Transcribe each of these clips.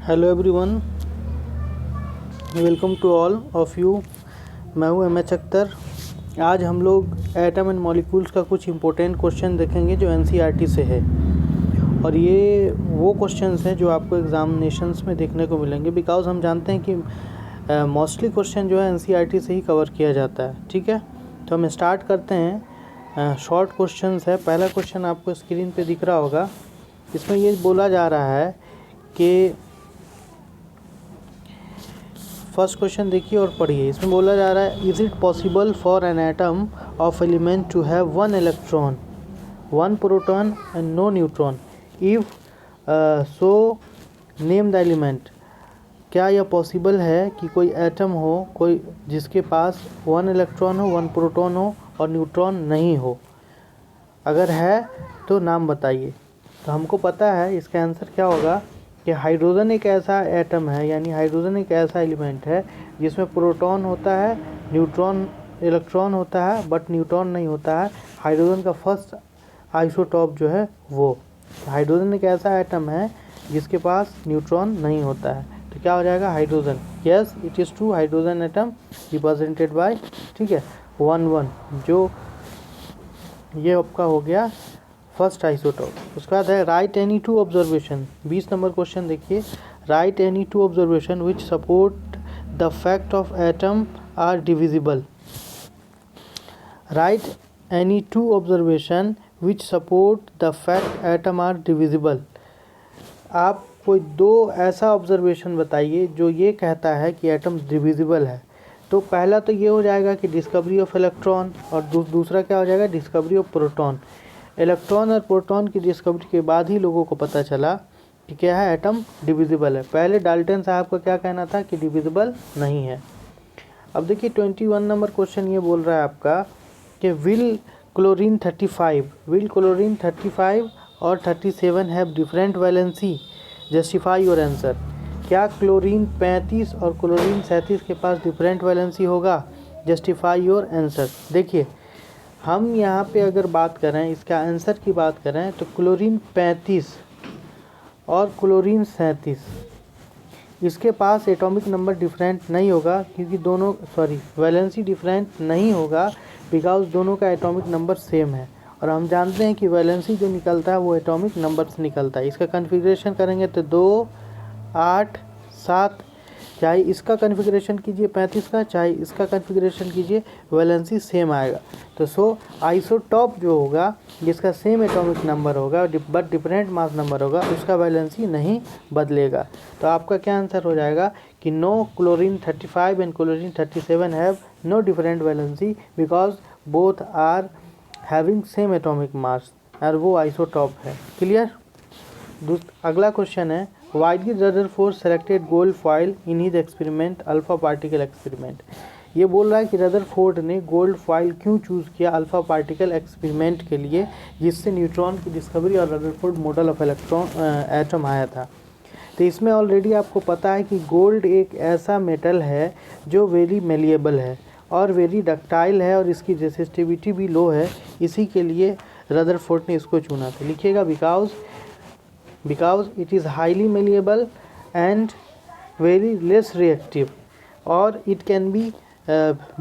Hello everyone, welcome to all of you. मैं हूं M H. Akhtar. आज हम लोग एटम एंड मॉलिक्यूल्स का कुछ इम्पोर्टेंट क्वेश्चन देखेंगे जो एनसीईआरटी से है, और ये वो क्वेश्चंस हैं जो आपको एग्जामिनेशंस में देखने को मिलेंगे, बिकॉज हम जानते हैं कि मोस्टली क्वेश्चन जो है एनसीईआरटी से ही कवर किया जाता है। ठीक है, तो हम स्टार्ट करते हैं। शॉर्ट क्वेश्चंस है। पहला क्वेश्चन आपको स्क्रीन पे दिख रहा होगा। इसमें ये बोला जा रहा है कि फर्स्ट क्वेश्चन देखिए और पढ़िए। इसमें बोला जा रहा है, is it possible for an atom of element to have one electron, one proton and no neutron? If so name the element. क्या यह पॉसिबल है कि कोई एटम हो कोई जिसके पास वन इलेक्ट्रॉन हो, वन प्रोटॉन हो और न्यूट्रॉन नहीं हो? अगर है तो नाम बताइए। तो हमको पता है इसका आंसर क्या होगा कि हाइड्रोजन एक ऐसा एटम है, यानी हाइड्रोजन एक ऐसा एलिमेंट है जिसमें प्रोटॉन होता है, न्यूट्रॉन इलेक्ट्रॉन होता है, बट न्यूट्रॉन नहीं होता है। हाइड्रोजन का फर्स्ट आइसोटॉप जो है वो। हाइड्रोजन एक ऐसा एटम है जिसके पास न्यूट्रॉन नहीं होता है, तो क्या हो जाएगा? Hydrogen. Yes, it is true, hydrogen atom represented by, ठीक है, 1 जो ये आपका हो गया फर्स्ट आइसोटॉप। उसके बाद है write any two observation. 20 number question देखिए। Write any two observation which support the fact of atom are divisible. Write any two observation which support the fact atom are divisible. आप कोई दो ऐसा observation बताइए जो ये कहता है कि एटम डिविजिबल है। तो पहला तो ये हो जाएगा कि डिस्कवरी ऑफ इलेक्ट्रॉन, और दूसरा क्या हो जाएगा? Discovery of proton. इलेक्ट्रॉन और प्रोटॉन की डिस्कवरी के बाद ही लोगों को पता चला कि क्या है, एटम डिविजिबल है। पहले डाल्टन साहब का क्या कहना था कि डिविजिबल नहीं है। अब देखिए 21 नंबर क्वेश्चन ये बोल रहा है आपका कि विल क्लोरीन 35 और 37 have different valency, justify your answer. क्या क्लोरीन 35 और क्लोरीन 37 के पास डिफरेंट वैलेंसी होगा? Justify your answer. देखिए, हम यहाँ पे अगर बात करें, इसका आंसर की बात करें, तो क्लोरीन 35 और क्लोरीन 37 इसके पास एटॉमिक नंबर डिफरेंट नहीं होगा, क्योंकि दोनों वैलेंसी डिफरेंट नहीं होगा, बिकॉज दोनों का एटॉमिक नंबर सेम है। और हम जानते हैं कि वैलेंसी जो निकलता है वो एटॉमिक नंबर से निकलता है। इसका कन्फिग्रेशन करेंगे तो 2, 8, 7, चाहे इसका कन्फिग्रेशन कीजिए 35 का, चाहे इसका कन्फिग्रेशन कीजिए, वैलेंसी सेम आएगा। तो सो आइसोटॉप जो होगा जिसका सेम एटॉमिक नंबर होगा बट डिफरेंट मास नंबर होगा, उसका वैलेंसी नहीं बदलेगा। तो आपका क्या आंसर हो जाएगा कि no, chlorine 35 and chlorine 37 have no different valency because both are having same atomic mass, और वो आइसोटॉप है। क्लियर? अगला क्वेश्चन है, Why did Rutherford selected gold foil in his experiment alpha particle experiment? ये बोल रहा है कि रदरफोर्ड ने गोल्ड फॉइल क्यों चूज़ किया अल्फा पार्टिकल एक्सपेरिमेंट के लिए, जिससे न्यूट्रॉन की डिस्कवरी और रदरफोर्ड मॉडल ऑफ एटम आया था। तो इसमें ऑलरेडी आपको पता है कि गोल्ड एक ऐसा मेटल है जो वेरी मेलिएबल है और वेरी डक्टाइल है, और इसकी रेसिस्टिविटी भी लो है। इसी के लिए रदरफोर्ड ने इसको चुना था। लिखिएगा because it is highly malleable and very less reactive, or it can be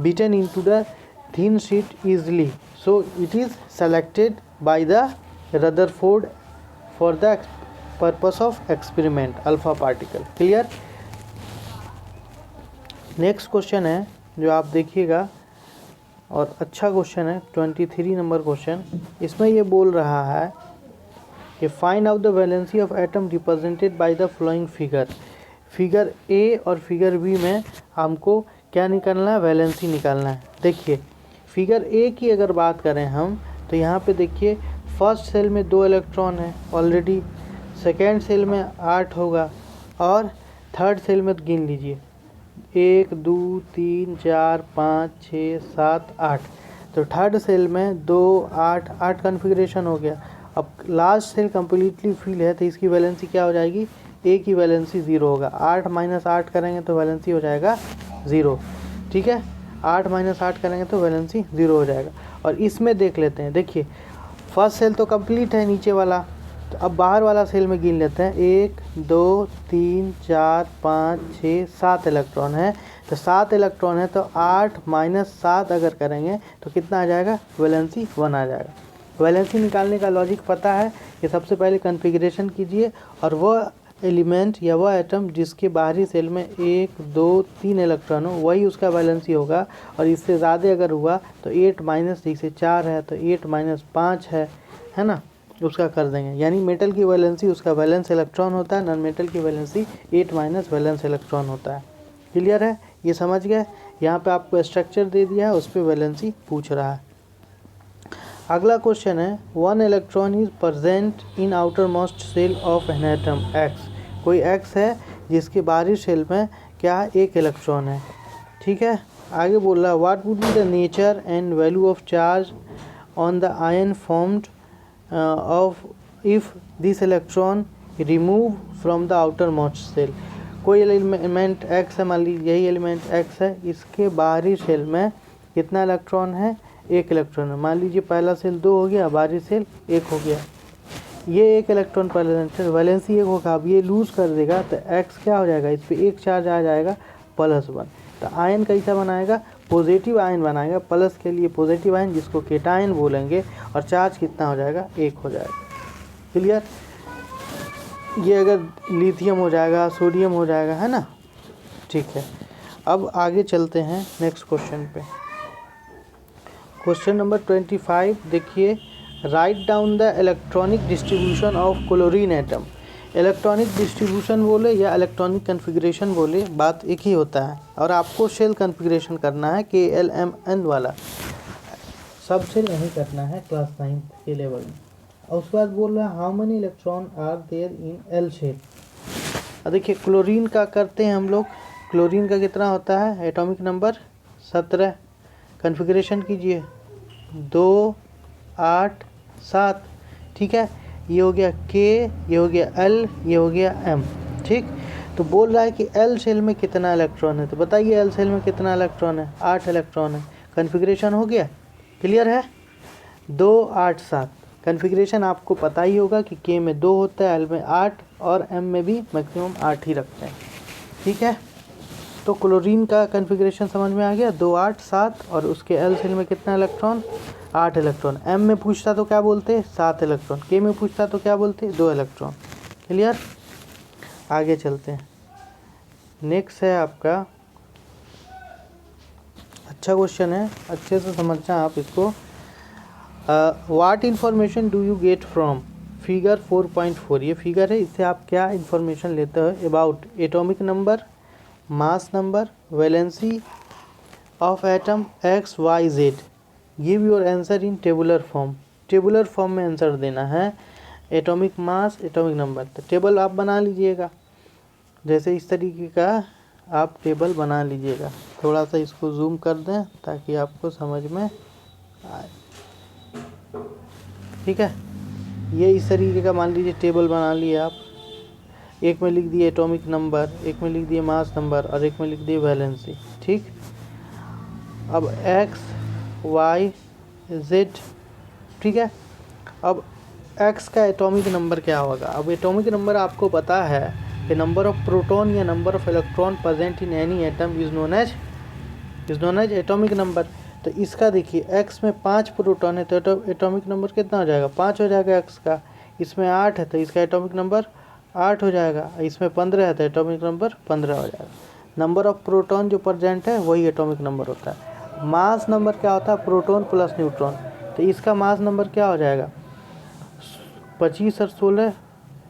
beaten into the thin sheet easily. So it is selected by the Rutherford for the purpose of experiment alpha particle. Clear? Next question है जो आप देखिएगा, और अच्छा question है, 23 number question. इसमें ये बोल रहा है कि find out the valency of atom represented by the flowing figure. Figure A और फिगर बी में हमको क्या निकालना है? वैलेंसी निकालना है। देखिए, फिगर ए की अगर बात करें हम, तो यहाँ पे देखिए फर्स्ट सेल में 2 इलेक्ट्रॉन है ऑलरेडी, सेकेंड सेल में 8 होगा, और थर्ड सेल में गिन लीजिए 1, 2, 3, 4, 5, 6, 7, 8। तो थर्ड सेल में 2, 8, 8 कन्फिग्रेशन हो गया। अब लास्ट सेल कम्प्लीटली फिल है, तो इसकी वैलेंसी क्या हो जाएगी? ए की वैलेंसी 0 होगा। 8 - 8 करेंगे तो वैलेंसी हो जाएगा 0। ठीक है, 8 - 8 करेंगे तो वैलेंसी 0 हो जाएगा। और इसमें देख लेते हैं। देखिए, फर्स्ट सेल तो कंप्लीट है नीचे वाला, तो अब बाहर वाला सेल में गिन लेते हैं, 1 2 3 4 5 6 7 इलेक्ट्रॉन है। तो 7 इलेक्ट्रॉन है तो 8 माइनस 7 अगर करेंगे तो कितना आ जाएगा, वैलेंसी 1 आ जाएगा। वैलेंसी निकालने का लॉजिक पता है कि सबसे पहले कॉन्फ़िगरेशन कीजिए और वह एलिमेंट या वह एटम जिसके बाहरी सेल में 1 2 3 इलेक्ट्रॉन हो वही उसका वैलेंसी होगा। और इससे ज़्यादा अगर हुआ तो 8 माइनस, जैसे 4 है तो 8 माइनस 5 है ना, उसका कर देंगे। यानी मेटल की वैलेंसी उसका वैलेंस इलेक्ट्रॉन होता है, नॉन मेटल की वैलेंसी 8 माइनस वैलेंस इलेक्ट्रॉन होता है। क्लियर है, ये समझ गए। यहाँ पे आपको स्ट्रक्चर दे दिया है, उस पर वैलेंसी पूछ रहा है। अगला क्वेश्चन है, 1 electron is present in outermost shell of an atom X. कोई एक्स है जिसके बाहरी सेल में क्या है, 1 इलेक्ट्रॉन है। ठीक है, आगे बोल रहा है, what would be the nature and value of charge on the ion formed of if this electron remove from the outermost shell. कोई एलिमेंट एक्स है, मान लीजिए यही एलिमेंट एक्स है, इसके बाहरी सेल में कितना इलेक्ट्रॉन है, 1 इलेक्ट्रॉन है। मान लीजिए पहला सेल 2 हो गया, बाहरी सेल 1 हो गया, ये 1 इलेक्ट्रॉन पर वैलेंसी 1 होगा। अब ये लूज कर देगा तो एक्स क्या हो जाएगा, इस पर 1 चार्ज आ जाएगा +1। तो आयन कैसा बनाएगा, पॉजिटिव आयन बनाएगा, प्लस के लिए पॉजिटिव आयन जिसको केटायन बोलेंगे, और चार्ज कितना हो जाएगा, 1 हो जाएगा। क्लियर, ये अगर लिथियम हो जाएगा, सोडियम हो जाएगा, है ना। ठीक है, अब आगे चलते हैं नेक्स्ट क्वेश्चन पे। क्वेश्चन नंबर 25 देखिए, write down the electronic distribution of chlorine atom. Electronic distribution बोले या इलेक्ट्रॉनिक कॉन्फ़िगरेशन बोले, बात एक ही होता है। और आपको शेल कॉन्फ़िगरेशन करना है, KLMN वाला सब शेल नहीं करना है क्लास 9 के लेवल में। और उसके बाद बोल रहा है, how many electron are there in L shell. अब देखिए क्लोरीन का करते हैं हम लोग। क्लोरीन का कितना होता है, एटॉमिक नंबर 17। कॉन्फ़िगरेशन कीजिए, 2 8 7। ठीक है, ये हो गया K, ये हो गया L, ये हो गया M। ठीक, तो बोल रहा है कि L शेल में कितना इलेक्ट्रॉन है, तो बताइए L शेल में कितना इलेक्ट्रॉन है, 8 इलेक्ट्रॉन है। कॉन्फ़िगरेशन हो गया, क्लियर है, 2 8 7। कॉन्फ़िगरेशन आपको पता ही होगा कि K में 2 होता है, L में 8 और M में भी मैक्सिमम 8 ही रखते हैं। ठीक है, तो क्लोरीन का कॉन्फ़िगरेशन समझ में आ गया, 2 8 7, और उसके L शेल में कितना इलेक्ट्रॉन, 8 इलेक्ट्रॉन। M में पूछता तो क्या बोलते, 7 इलेक्ट्रॉन। K में पूछता तो क्या बोलते, 2 इलेक्ट्रॉन। क्लियर, आगे चलते हैं। नेक्स्ट है आपका, अच्छा क्वेश्चन है, अच्छे से समझना आप इसको। What information do you get from figure 4.4। ये फिगर है, इससे आप क्या इन्फॉर्मेशन लेते हो about atomic number, mass number, valency of atom X Y Z। Give your answer in tabular form. Tabular form में आंसर देना है, एटॉमिक मास, एटॉमिक नंबर। तो टेबल आप बना लीजिएगा, जैसे इस तरीके का आप टेबल बना लीजिएगा। थोड़ा सा इसको जूम कर दें ताकि आपको समझ में आए। ठीक है, ये इस तरीके का मान लीजिए टेबल बना लिए आप। एक में लिख दिए एटॉमिक नंबर, एक में लिख दिए मास नंबर, और एक में लिख दिए वैलेंसी। ठीक, अब X Y Z। ठीक है, अब X का एटॉमिक नंबर क्या होगा। अब एटॉमिक नंबर आपको पता है कि नंबर ऑफ प्रोटॉन या number of electron present in any atom is known as atomic number. तो इसका देखिए, X में 5 प्रोटॉन है तो एटॉमिक नंबर कितना हो जाएगा, 5 हो जाएगा X का। इसमें 8 है तो इसका एटॉमिक नंबर 8 हो जाएगा। इसमें 15 है तो एटॉमिक नंबर 15 हो जाएगा। नंबर ऑफ प्रोटॉन जो प्रेजेंट है वही एटॉमिक नंबर होता है। मास नंबर क्या होता है, प्रोटॉन प्लस न्यूट्रॉन। तो इसका मास नंबर क्या हो जाएगा, 25 और 16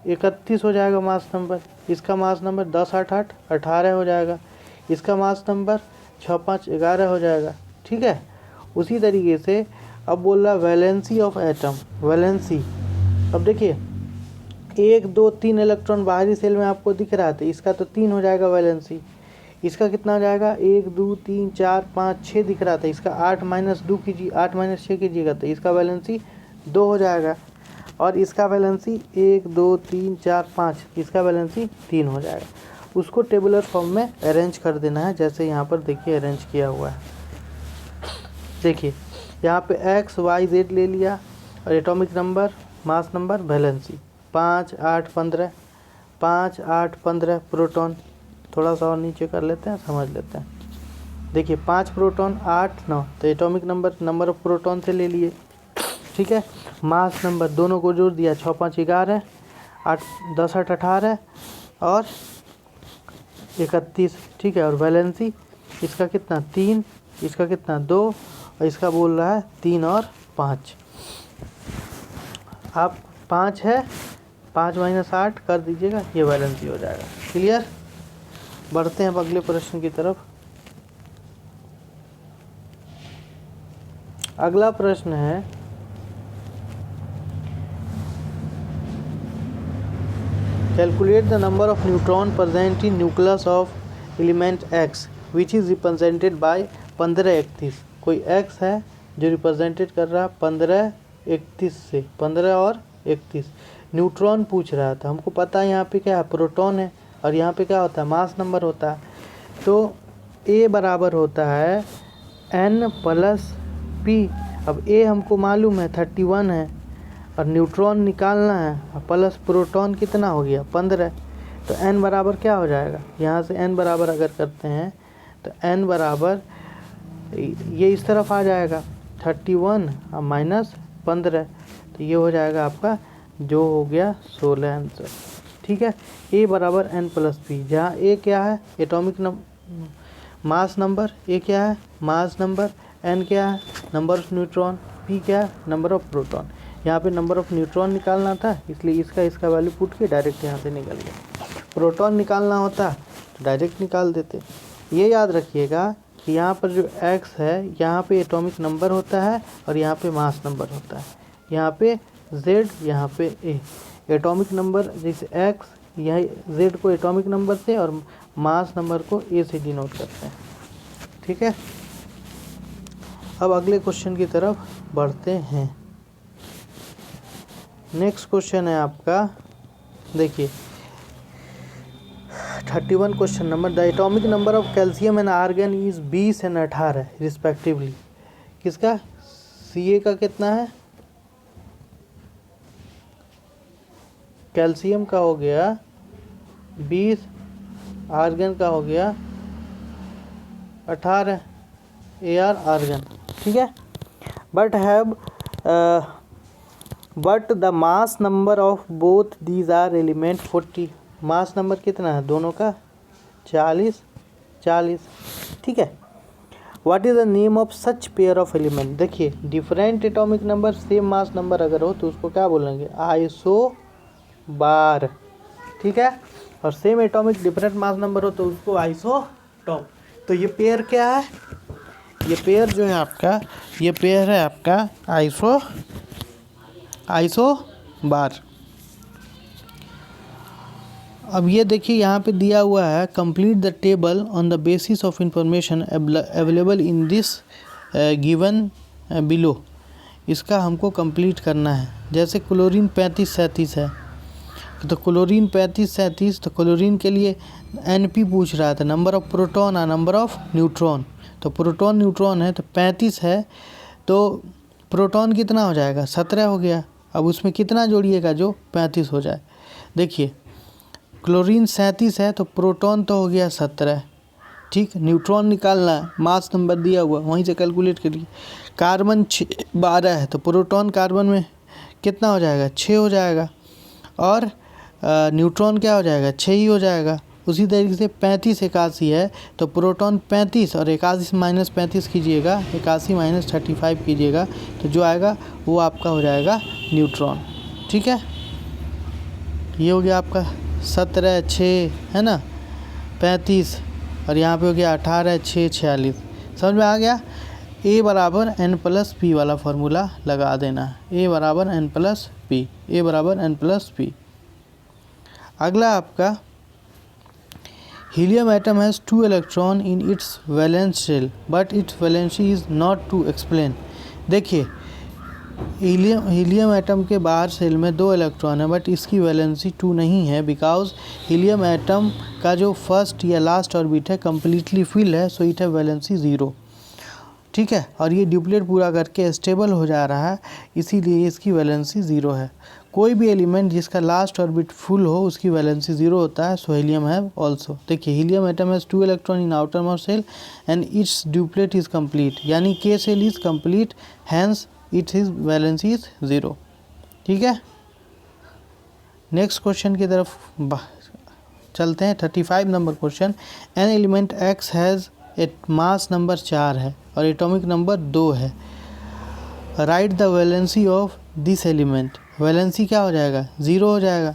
31 हो जाएगा मास नंबर। इसका मास नंबर 10 8 8 18 हो जाएगा। इसका मास नंबर 6 5 11 हो जाएगा। ठीक है, उसी तरीके से अब बोल रहा है वैलेंसी ऑफ एटम। वैलेंसी, अब देखिए 1 2 3 इलेक्ट्रॉन बाहरी सेल में आपको दिख रहा था, इसका तो 3 हो जाएगा वैलेंसी। इसका कितना हो जाएगा, 1 2 3 4 5 6 दिख रहा था, इसका 8 माइनस 2 कीजिए, 8 माइनस 6 कीजिएगा तो इसका वैलेंसी 2 हो जाएगा। और इसका वैलेंसी 1 2 3 4 5, इसका वैलेंसी 3 हो जाएगा। उसको टेबुलर फॉर्म में अरेंज कर देना है, जैसे यहाँ पर देखिए अरेंज किया हुआ है। देखिए यहाँ पे X Y Z ले लिया, और atomic number, mass number, valency. 5 8 15, 5 8 15 proton. थोड़ा सा और नीचे कर लेते हैं, समझ लेते हैं। देखिए 5 प्रोटॉन 8 9, तो एटॉमिक नंबर ऑफ प्रोटॉन से ले लिए, ठीक है। मास नंबर दोनों को जोड़ दिया, 6 5 11, 8 10 8 18 और 31, ठीक है। और वैलेंसी इसका कितना 3, इसका कितना 2 और इसका बोल रहा है 3 और 5। आप 5 है, 5 - 8 कर दीजिएगा, ये वैलेंसी हो जाएगा। क्लियर। बढ़ते हैं अब अगले प्रश्न की तरफ। अगला प्रश्न है calculate the number of neutron present in nucleus of element X which is represented by 15 31। कोई X है जो रिप्रेजेंटेड कर रहा है 15 31 से, 15 और 31। न्यूट्रॉन पूछ रहा था, हमको पता है यहाँ पे क्या है, प्रोटॉन है, और यहाँ पे क्या होता है, मास नंबर होता है। तो A बराबर होता है N + P। अब A हमको मालूम है 31 है, और न्यूट्रॉन निकालना है, प्लस प्रोटॉन कितना हो गया 15। तो N बराबर क्या हो जाएगा, यहाँ से N बराबर अगर करते हैं तो N बराबर ये इस तरफ आ जाएगा 31 और -15, तो ये हो जाएगा आपका जो हो गया 16 आंसर, ठीक है। A बराबर N + P, जहाँ A क्या है एटॉमिक मास नंबर, A क्या है मास नंबर, N क्या है नंबर ऑफ न्यूट्रॉन, P क्या है नंबर ऑफ प्रोटॉन। यहाँ पे नंबर ऑफ न्यूट्रॉन निकालना था, इसलिए इसका वैल्यू पुट के डायरेक्ट यहाँ से निकल गया। प्रोटॉन निकालना होता तो डायरेक्ट निकाल देते। ये याद रखिएगा कि यहाँ पर जो X है यहाँ पे एटॉमिक नंबर होता है और यहाँ पे मास नंबर होता है। यहाँ पे Z, यहाँ पे A। एटॉमिक नंबर जैसे X, यह Z को एटॉमिक नंबर से और मास नंबर को A से डिनोट करते हैं, ठीक है। अब अगले क्वेश्चन की तरफ बढ़ते हैं। नेक्स्ट क्वेश्चन है आपका, देखिए 31 question number. The atomic number of calcium and argon is 20 और 18 रिस्पेक्टिवली। किसका, Ca का कितना है, कैल्शियम का हो गया 20, आर्गन का हो गया 18, Ar आर्गन, ठीक है। But the mass number of both these are element 40। Mass number कितना है दोनों का 40, ठीक है। What is the name of such pair of element. देखिए different atomic number same mass number अगर हो तो उसको क्या बोलेंगे, आइसो बार, ठीक है। और same atomic different mass number हो तो उसको आइसोटॉप। तो ये पेयर क्या है, ये पेयर जो है आपका, ये पेयर है आपका आइसो बार। अब ये देखिए यहाँ पे दिया हुआ है, complete the table on the basis of information available in this given below. इसका हमको कंप्लीट करना है। जैसे क्लोरीन 35 37 है, तो क्लोरीन 35 37, तो क्लोरीन के लिए NP पूछ रहा था, नंबर ऑफ प्रोटॉन और नंबर ऑफ न्यूट्रॉन। तो प्रोटॉन न्यूट्रॉन है तो 35 है, तो प्रोटॉन कितना हो जाएगा 17 हो गया। अब उसमें कितना जोड़िएगा जो 35 हो जाए। देखिए क्लोरीन 37 है तो प्रोटॉन तो हो गया 17, ठीक। न्यूट्रॉन निकालना है, मास नंबर दिया हुआ वहीं से कैलकुलेट करिए। कार्बन 12 है तो प्रोटॉन कार्बन में कितना हो जाएगा 6 हो जाएगा, और न्यूट्रॉन क्या हो जाएगा 6 ही हो जाएगा। उसी तरीके से 35 81 है तो प्रोटॉन 35 और 81 - 35 कीजिएगा, 81 - 35 कीजिएगा, तो जो आएगा वो आपका हो जाएगा न्यूट्रॉन, ठीक है। ये हो गया आपका 17 6 है ना 35, और यहाँ पे हो गया 18 6 46। समझ में आ गया। A बराबर N + P वाला फार्मूला लगा देना है। A बराबर N + P, A बराबर N + P। अगला आपका helium atom has 2 electron in its valence shell but its valency is not to explain. देखिए हीलियम एटम के बाहर सेल में 2 इलेक्ट्रॉन है, बट इसकी वैलेंसी 2 नहीं है, बिकॉज हीलियम एटम का जो फर्स्ट या लास्ट ऑर्बिट है कम्प्लीटली फिल है, सो इट है वैलेंसी 0, ठीक है। और ये ड्यूप्लेट पूरा करके स्टेबल हो जा रहा है, इसीलिए इसकी वैलेंसी 0 है। कोई भी एलिमेंट जिसका लास्ट ऑर्बिट फुल हो उसकी वैलेंसी 0 होता है, सो हीलियम हैव ऑल्सो। देखिए helium atom has 2 electron in outermost shell and its duplet is complete, यानी के shell is complete, hence its valency is 0। ठीक है, नेक्स्ट क्वेश्चन की तरफ चलते हैं। 35 number question, an element x has a mass number 4 है और एटॉमिक नंबर 2 है, right the valency of this element. Valency क्या हो जाएगा, 0 हो जाएगा।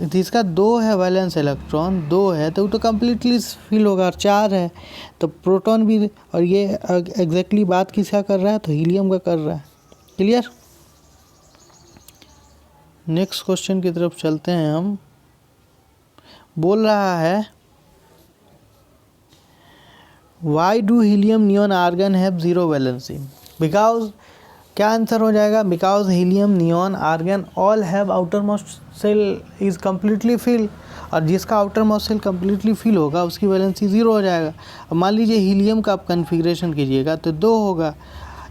जिसका 2 है वैलेंस इलेक्ट्रॉन 2 है तो वो तो कम्प्लीटली फिल होगा, और 4 है तो प्रोटॉन भी, और ये एग्जैक्टली बात किसका कर रहा है, तो हीलियम का कर रहा है। क्लियर। नेक्स्ट क्वेश्चन की तरफ चलते हैं हम। बोल रहा है why do helium neon argon have 0 valency. Because क्या आंसर हो जाएगा, because helium neon argon all have outermost shell is completely fill, और जिसका outermost shell completely fill होगा उसकी वैलेंसी 0 हो जाएगा। अब मान लीजिए हीलियम का आप कन्फिग्रेशन कीजिएगा तो 2 होगा,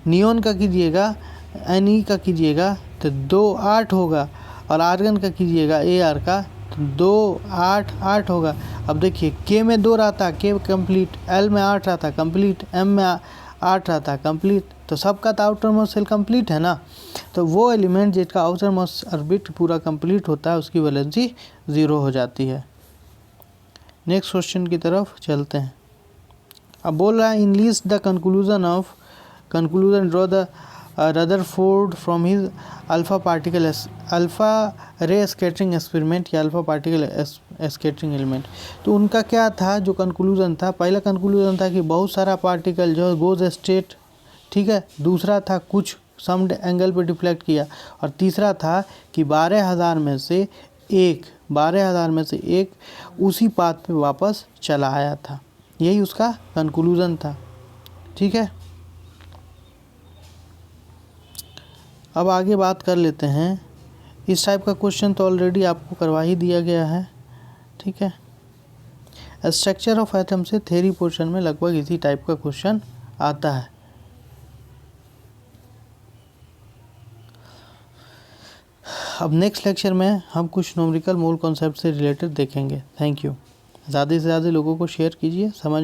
नियॉन का कीजिएगा Ne का कीजिएगा तो 2 8 होगा, और आर्गन का कीजिएगा Ar का तो 2 8 8 होगा। अब देखिए के में 2 रहता, के कंप्लीट, एल में 8 रहता कंप्लीट, एम में 8 रहता कंप्लीट, तो सबका तो आउटर मोस्ट सेल कंप्लीट है ना। तो वो एलिमेंट जिसका आउटर मोस्ट ऑर्बिट पूरा कंप्लीट होता है उसकी वैलेंसी 0 हो जाती है। नेक्स्ट क्वेश्चन की तरफ चलते हैं। अब बोल रहा है in list the conclusion draw the Rutherford from his alpha रे स्कैटरिंग एक्सपेरिमेंट या अल्फा पार्टिकल स्कैटरिंग एलिमेंट। तो उनका क्या था जो कंक्लूजन था, पहला कंक्लूजन था कि बहुत सारा पार्टिकल जो गोज स्ट्रेट, ठीक है, दूसरा था कुछ सम एंगल पे डिफ्लेक्ट किया, और तीसरा था कि 12,000 में से एक उसी पाथ पे वापस चला आया था। यही उसका कंक्लूजन था। ठीक है, अब आगे बात कर लेते हैं। इस टाइप का क्वेश्चन तो ऑलरेडी आपको करवा ही दिया गया है। ठीक है, स्ट्रक्चर ऑफ एटम से थ्योरी पोर्शन में लगभग इसी टाइप का क्वेश्चन आता है। अब नेक्स्ट लेक्चर में हम कुछ न्यूमेरिकल मोल कॉन्सेप्ट से रिलेटेड देखेंगे। Thank you. ज़्यादा से ज़्यादा लोगों को शेयर कीजिए, समझ